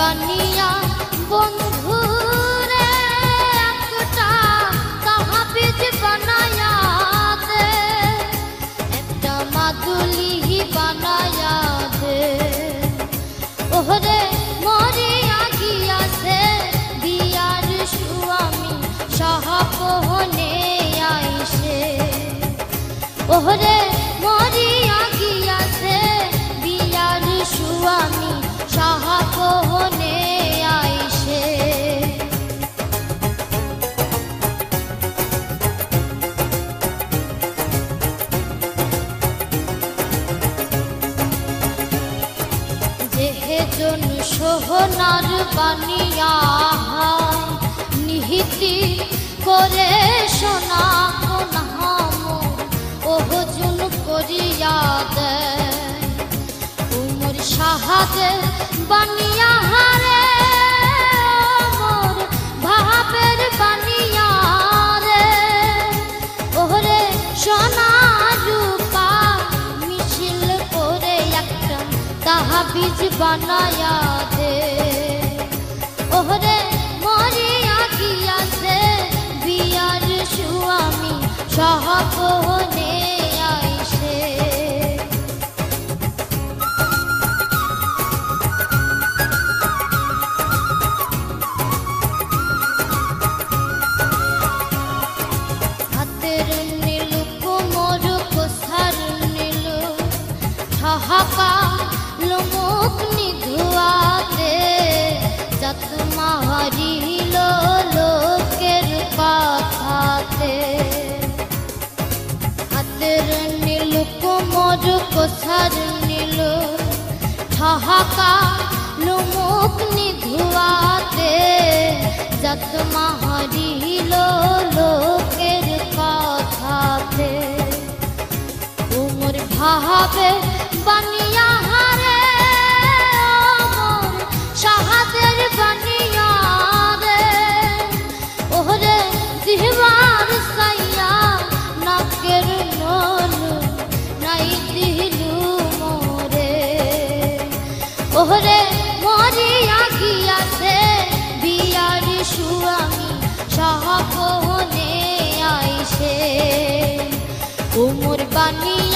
বানিয়া বন্ধুরে একটা তাহাবিজ বানায়া দে, একটা মাদুলি বানায়া দে। ওহরে মরিয়া গিয়াছে বিয়ার স্বামী সাহাপনে আইসে। ওহরে মরিয়া গিয়াছে বিয়ার স্বামী সাহাপনে আইসে। যেহেজন সোহনার বানিয়া নিহিতি করে সোনা কোনাম ওহজন করিয়া দেয়। উমর শাহাদে বানিয়া হারে মোর ভাবের বানিয়া রে। ওহরে সোনা রূপা মিছিল করে একটা তাহাবিজ বানায়া দে। ওহরে মরিয়া গিয়াছে বিয়ার স্বামী সাহাপনে আইসে। হাতের নীলু কোমর কোসার নীলু ঠাহাকা লোমুখ নিধুয়াতে জাত মারিল লোকের কথাতে। হাতের নীলু কোমর কোসার নীলু ঠাহাকা লোমুখ নিধুয়াতে জাত মারিল লোকের কথাতে। উমর ভাবে বানিয়া হারে মোর শাহাদের বানিয়া রে। ওহরে জিহবার সাইয়া নাকের নলু নাই দিলু মোরে। ওহরে মরিয়া গিয়াছে বিয়ার স্বামী সাহাপনে আইসে। উমর বানিয়া